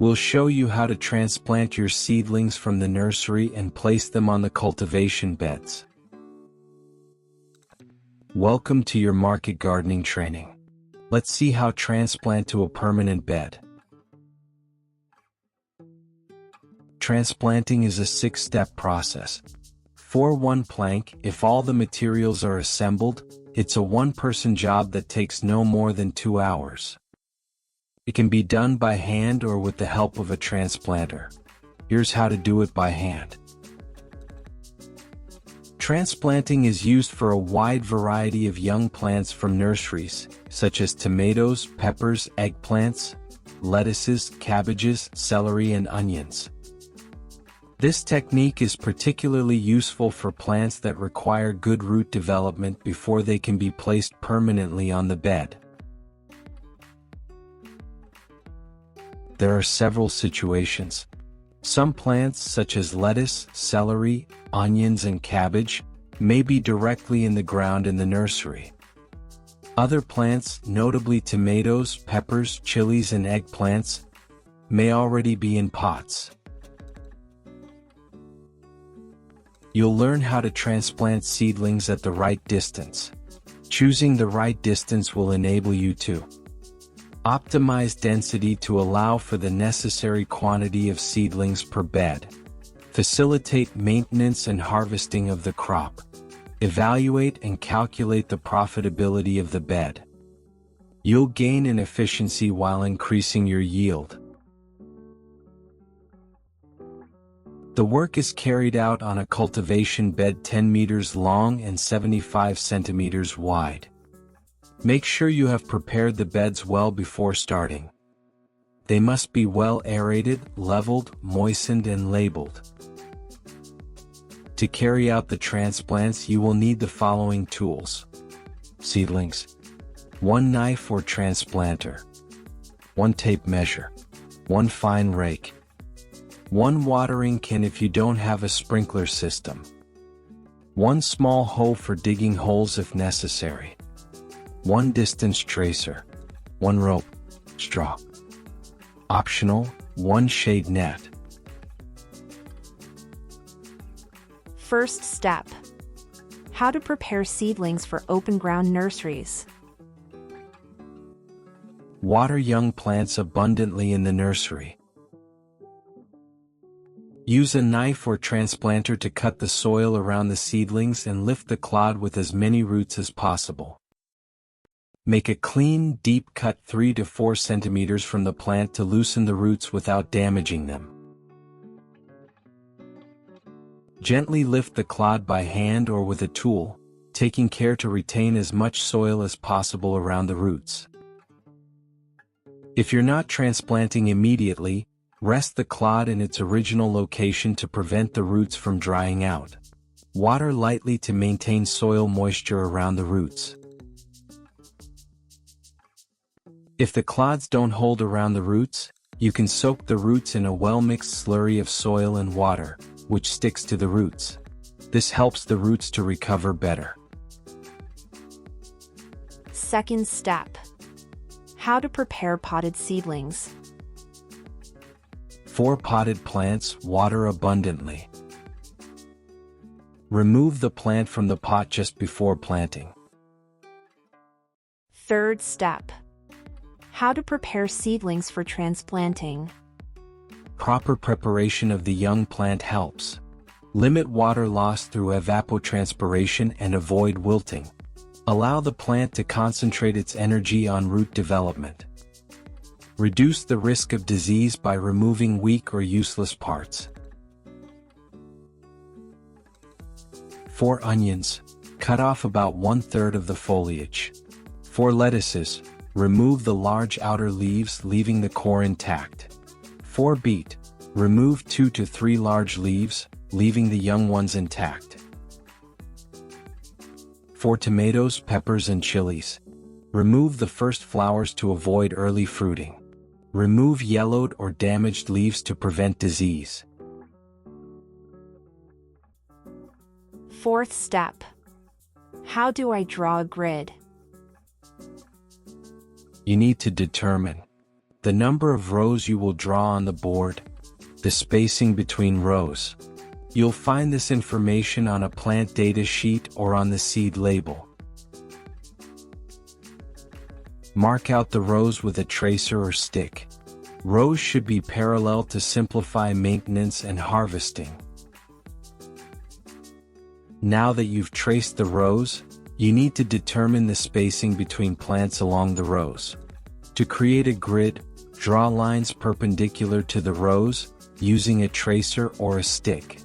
We'll show you how to transplant your seedlings from the nursery and place them on the cultivation beds. Welcome to your market gardening training. Let's see how transplant to a permanent bed. Transplanting is a 6-step process. For one plank, if all the materials are assembled, it's a one-person job that takes no more than 2 hours. It can be done by hand or with the help of a transplanter. Here's how to do it by hand. Transplanting is used for a wide variety of young plants from nurseries, such as tomatoes, peppers, eggplants, lettuces, cabbages, celery, and onions. This technique is particularly useful for plants that require good root development before they can be placed permanently on the bed. There are several situations. Some plants, such as lettuce, celery, onions, and cabbage, may be directly in the ground in the nursery. Other plants, notably tomatoes, peppers, chilies, and eggplants, may already be in pots. You'll learn how to transplant seedlings at the right distance. Choosing the right distance will enable you to optimize density to allow for the necessary quantity of seedlings per bed, facilitate maintenance and harvesting of the crop, evaluate and calculate the profitability of the bed. You'll gain in efficiency while increasing your yield. The work is carried out on a cultivation bed 10 meters long and 75 centimeters wide. Make sure you have prepared the beds well before starting. They must be well aerated, leveled, moistened, and labeled. To carry out the transplants, you will need the following tools: seedlings, 1 knife or transplanter, 1 tape measure, 1 fine rake, 1 watering can if you don't have a sprinkler system, 1 small hoe for digging holes if necessary, 1 distance tracer, 1 rope, straw. Optional, 1 shade net. First step: how to prepare seedlings for open ground nurseries. Water young plants abundantly in the nursery. Use a knife or transplanter to cut the soil around the seedlings and lift the clod with as many roots as possible. Make a clean, deep cut 3 to 4 centimeters from the plant to loosen the roots without damaging them. Gently lift the clod by hand or with a tool, taking care to retain as much soil as possible around the roots. If you're not transplanting immediately, rest the clod in its original location to prevent the roots from drying out. Water lightly to maintain soil moisture around the roots. If the clods don't hold around the roots, you can soak the roots in a well-mixed slurry of soil and water, which sticks to the roots. This helps the roots to recover better. Second step: how to prepare potted seedlings. For potted plants, water abundantly. Remove the plant from the pot just before planting. Third step: how to prepare seedlings for transplanting. Proper preparation of the young plant helps. Limit water loss through evapotranspiration and avoid wilting. Allow the plant to concentrate its energy on root development. Reduce the risk of disease by removing weak or useless parts. For onions, cut off about 1/3 of the foliage. For lettuces, remove the large outer leaves, leaving the core intact. For beet, remove 2 to 3 large leaves, leaving the young ones intact. For tomatoes, peppers, and chilies, remove the first flowers to avoid early fruiting. Remove yellowed or damaged leaves to prevent disease. Fourth step: how do I draw a grid? You need to determine the number of rows you will draw on the board, the spacing between rows. You'll find this information on a plant data sheet or on the seed label. Mark out the rows with a tracer or stick. Rows should be parallel to simplify maintenance and harvesting. Now that you've traced the rows, you need to determine the spacing between plants along the rows. To create a grid, draw lines perpendicular to the rows, using a tracer or a stick.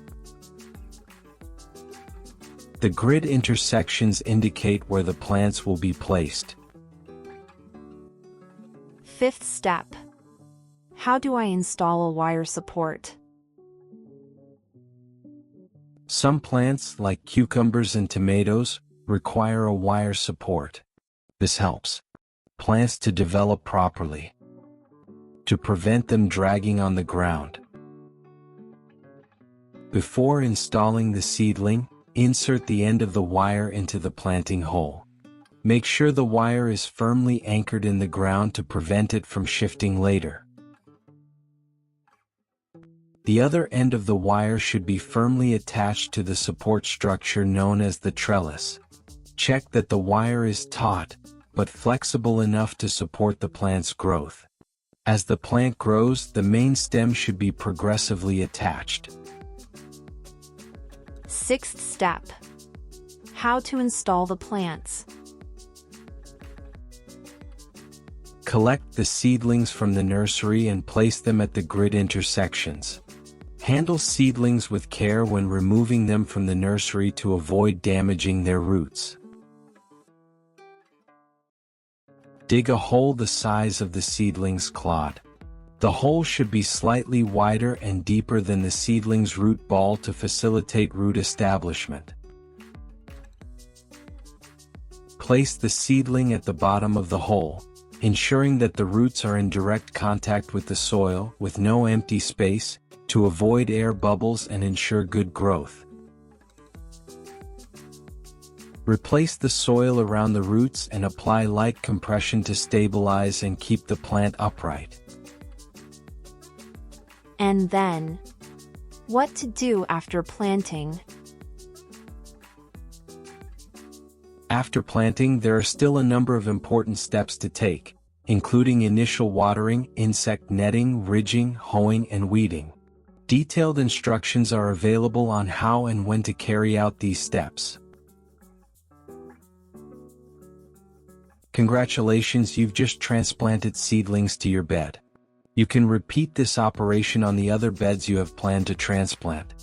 The grid intersections indicate where the plants will be placed. Fifth step. How do I install a wire support? Some plants, like cucumbers and tomatoes, require a wire support. This helps plants to develop properly, to prevent them dragging on the ground. Before installing the seedling, insert the end of the wire into the planting hole. Make sure the wire is firmly anchored in the ground to prevent it from shifting later. The other end of the wire should be firmly attached to the support structure known as the trellis. Check that the wire is taut, but flexible enough to support the plant's growth. As the plant grows, the main stem should be progressively attached. Sixth step. How to install the plants. Collect the seedlings from the nursery and place them at the grid intersections. Handle seedlings with care when removing them from the nursery to avoid damaging their roots. Dig a hole the size of the seedling's clod. The hole should be slightly wider and deeper than the seedling's root ball to facilitate root establishment. Place the seedling at the bottom of the hole, ensuring that the roots are in direct contact with the soil, with no empty space, to avoid air bubbles and ensure good growth. Replace the soil around the roots and apply light compression to stabilize and keep the plant upright. And then, what to do after planting? After planting, there are still a number of important steps to take, including initial watering, insect netting, ridging, hoeing, and weeding. Detailed instructions are available on how and when to carry out these steps. Congratulations, you've just transplanted seedlings to your bed. You can repeat this operation on the other beds you have planned to transplant.